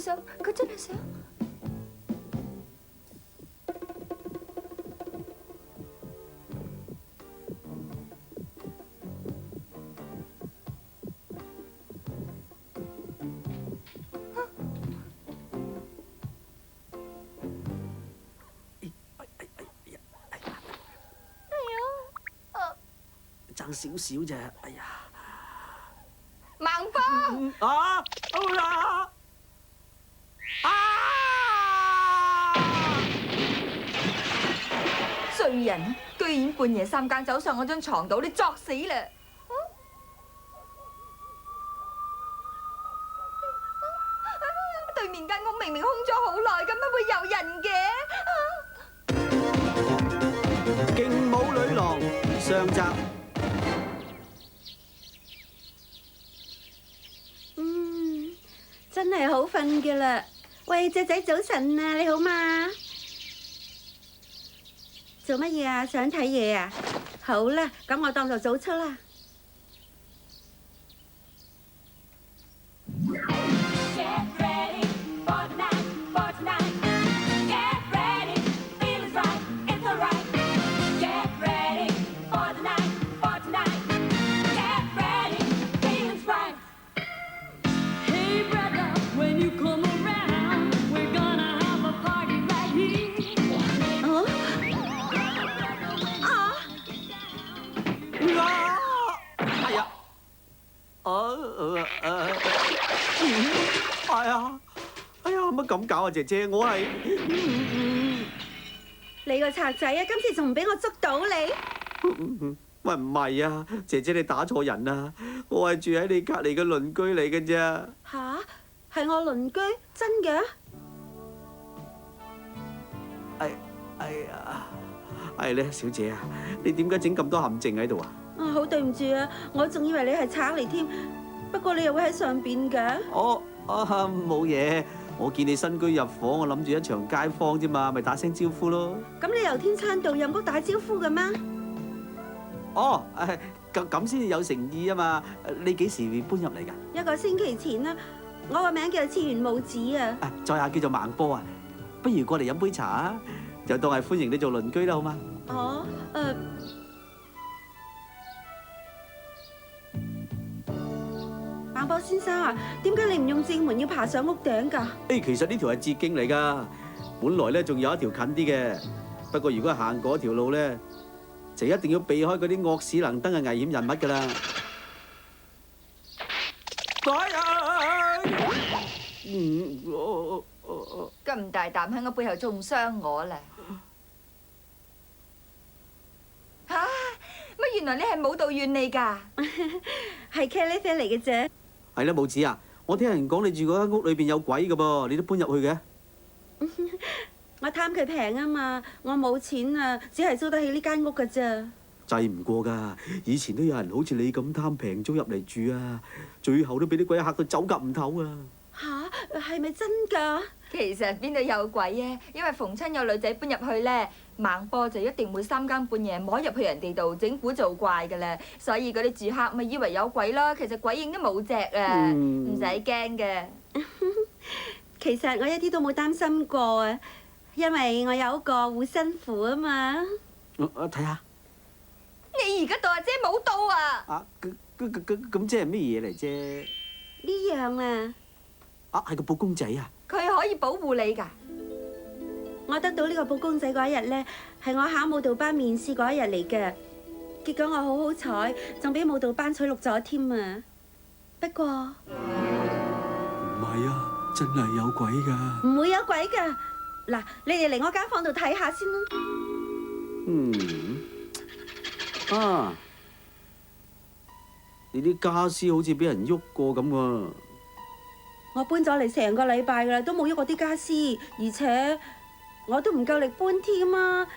想，佢真係想。爭少少啫，哎呀！孟波，啊！好啦！啊！衰人，居然半夜三更走上我張床度，你作死啦！對面間屋明明空咗好耐，咁乜會有人嘅？勁舞女郎上集。真係好瞓嘅啦！喂，隻仔早晨啊，你好嘛？做乜嘢啊？想睇嘢啊？好啦，咁我當做早操啦。乜咁搞啊，姐姐，我係你個賊仔啊！今次仲唔俾我捉到你？喂，唔係啊，姐姐你打錯人啦，我係住喺你隔離嘅鄰居嚟嘅啫。吓？係我鄰居？真嘅？哎呀，係咧，小姐啊，你點解整咁多陷阱喺度啊？好對唔住啊，我仲以為你係賊嚟添，不過你又會喺上邊嘅。冇嘢。我見你新居入伙，我諗住一場街坊啫嘛，咪打聲招呼咯。咁你由天餐道入屋打招呼嘅咩？咁先至有誠意啊嘛！你幾時搬入嚟㗎？一個星期前啦，我個名叫次元母子啊。在下叫做孟波啊，不如過嚟飲杯茶啊，就當係歡迎你做鄰居啦，好嗎？孟波先生啊，點解你唔用正門要爬上屋頂㗎？其實呢條係捷徑嚟㗎，本來咧仲有一條近啲嘅，不過如果行嗰條路咧，就一定要避開嗰啲惡死能登嘅危險人物㗎啦。咁大膽喺我背後中傷我啦！嚇！乜原來你係舞蹈員嚟㗎？係茄喱啡嚟嘅啫。係啦，母子啊，我聽人講你住嗰間屋裏邊有鬼㗎噃，你都搬入去嘅？我貪佢平啊嘛，我冇錢啊，只係租得起呢間屋㗎咋。制唔過㗎，以前都有人好似你咁貪平租入嚟住啊，最後都俾啲鬼嚇到走夾唔唞啊！吓？係咪真㗎？其實邊度有鬼啊？因為逢親有女仔搬入去咧，孟波就一定會三更半夜摸入去人哋度整蠱做怪㗎啦，所以嗰啲住客咪以為有鬼咯，其實鬼影都冇隻啊，唔使驚嘅。其實我一啲都冇擔心過啊，因為我有一個護身符啊嘛。我睇下。你而家當阿姐冇到啊？咁即係咩嘢嚟啫？呢樣啊。係個布公仔啊！佢可以保護你㗎。我得到呢個布公仔嗰一日咧，係我考舞蹈班面試嗰一日嚟嘅。結果我好好彩，仲俾舞蹈班取錄咗添啊！不過唔係啊，真係有鬼㗎！唔會有鬼㗎。嗱，你哋嚟我間房度睇下先啦。你啲家私好似俾人喐過咁喎。我搬咗嚟成個禮拜㗎啦，都冇喐過啲家私，而且我都唔夠力搬添啊。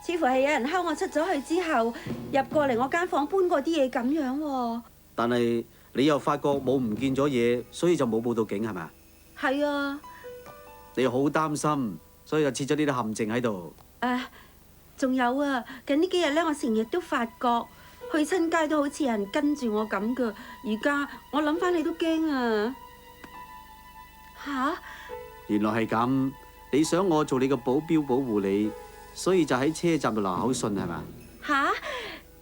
似乎係有人睺我出咗去之後，入過嚟我間房搬過啲嘢咁樣喎。但係你又發覺冇唔見咗嘢，所以就冇報到警係咪啊？係啊。你好擔心，所以就設咗呢啲陷阱喺度。仲有啊，近呢幾日咧，我成日都發覺去親街都好似有人跟住我咁噶。而家我諗翻你都驚啊！嚇！原來係咁，你想我做你個保鏢保護你，所以就喺車站度留口信係嘛？嚇！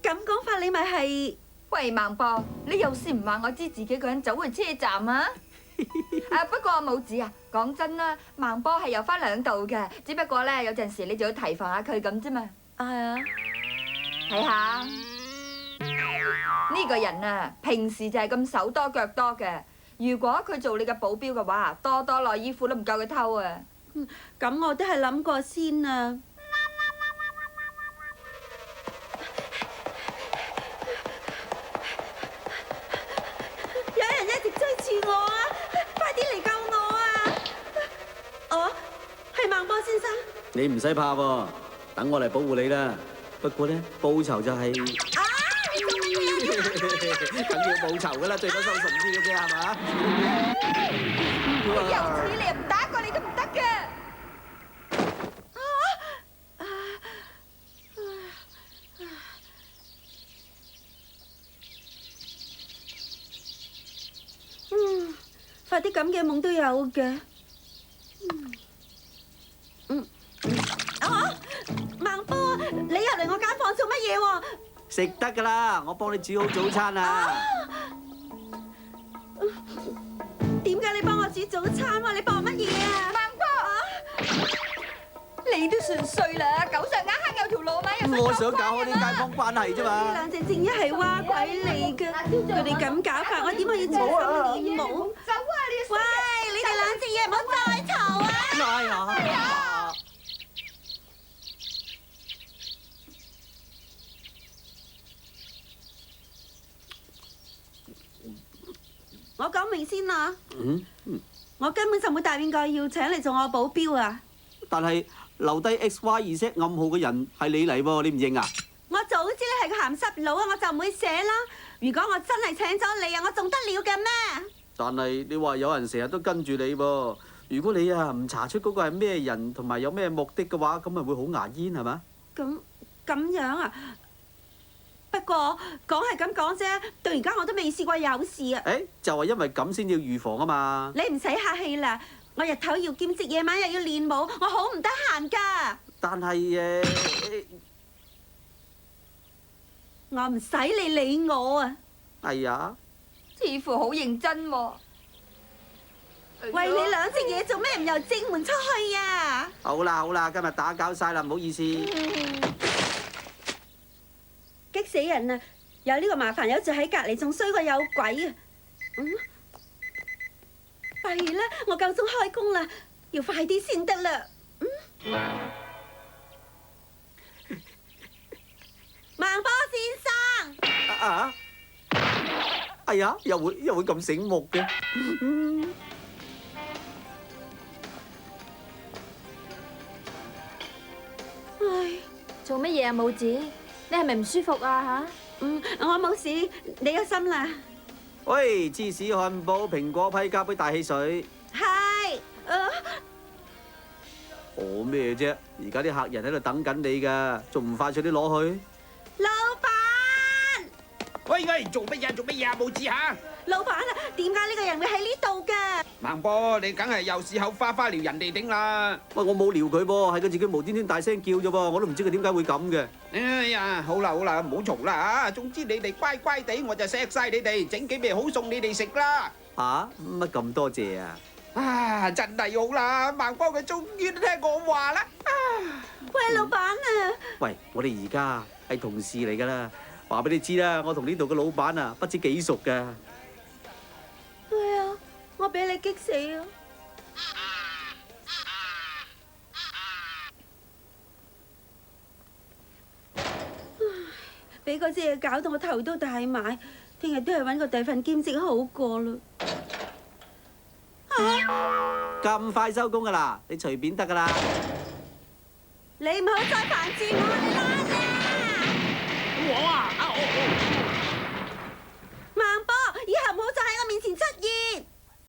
咁講法你咪係？喂，孟博，你有事唔話我知，自己個人走去車站啊？不過母子啊，講真啦，孟波係有翻兩度嘅，只不過咧有陣時你就要提防下佢咁啫嘛。係啊，睇下呢個人啊，平時就係咁手多腳多嘅。如果佢做你嘅保鏢嘅話，多多內衣褲都唔夠佢偷啊！咁我都係諗過先啊。有人一直追住我啊！快啲嚟救我啊！哦，係孟波先生。你唔使怕喎，等我嚟保護你啦。不過咧，報酬就係梗要報酬噶啦，最多收順啲嘅啫，係嘛？有此你又唔打過你都唔得嘅。發啲咁嘅夢都有嘅。孟波，你入嚟我間房做乜嘢喎？食得噶啦，我幫你煮好早餐啊！點解你幫我煮早餐啊？你幫我乜嘢啊？孟波，你都算衰啦，狗上眼黑有條路嘛，又我想搞開啲街坊關係啫呢嘛。兩隻正一係蛙鬼嚟嘅，佢哋咁搞法，我點可以專心練舞？走啊！喂，你哋兩隻嘢唔好再嘈啊！哎呀！我講明先啦，嗯，我根本就冇大邊個要請你做我保鏢啊！但係留低 XY2Z 暗號嘅人係你嚟喎，你唔認啊？我早知你係個鹹濕佬啊，我就唔會寫啦。如果我真係請咗你啊，我仲得了嘅咩？但係你話有人成日都跟住你喎，如果你啊唔查出嗰個係咩人同埋有咩目的嘅話，咁咪會好牙煙係嘛？咁樣啊？不過講係咁講啫，到而家我都未試過有事啊！誒，就係因為咁先要預防啊嘛。你唔使客氣啦，我日頭要兼職，夜晚又要練舞，我好唔得閒㗎。但係我唔使你理我啊！哎呀，似乎好認真喎。喂，你兩隻嘢做咩唔由正門出去啊？好啦，今日打攪晒啦，唔好意思。激死人啊！有呢個麻煩友住喺隔離，仲衰過有鬼啊！弊啦，我夠鐘開工啦，要快啲先得啦。孟波先生，哎呀，又會咁醒目嘅。唉，做乜嘢啊，母子？你係咪唔舒服啊？我冇事，你有心啦。喂，芝士漢堡、蘋果批加杯大汽水。係，哦咩啫？而家啲客人喺度等緊你㗎，仲唔快脆啲攞去？老闆，喂，做乜嘢啊？冇知嚇！老闆啊，點解呢個人會喺呢度㗎？孟波，你梗係又試口花撩人哋頂啦！喂，我冇撩佢噃，係佢自己無端端大聲叫啫噃，我都唔知佢點解會咁嘅。哎呀，好啦，唔好嘈啦嚇！總之你哋乖乖地，我就錫晒你哋，整幾味好餸你哋食啦！嚇？乜咁多謝啊？啊，真係好啦，孟波佢終於都聽我話啦！喂，老闆啊！喂，我哋而家係同事嚟㗎啦，話俾你知啦，我同呢度嘅老闆啊，不知幾熟㗎。係啊，我俾你激死啊！俾嗰隻嘢搞到我頭都大埋，聽日都係揾個第二份兼職好過啦。咁快收工㗎啦，你隨便得㗎啦。你唔好再煩住我，你拉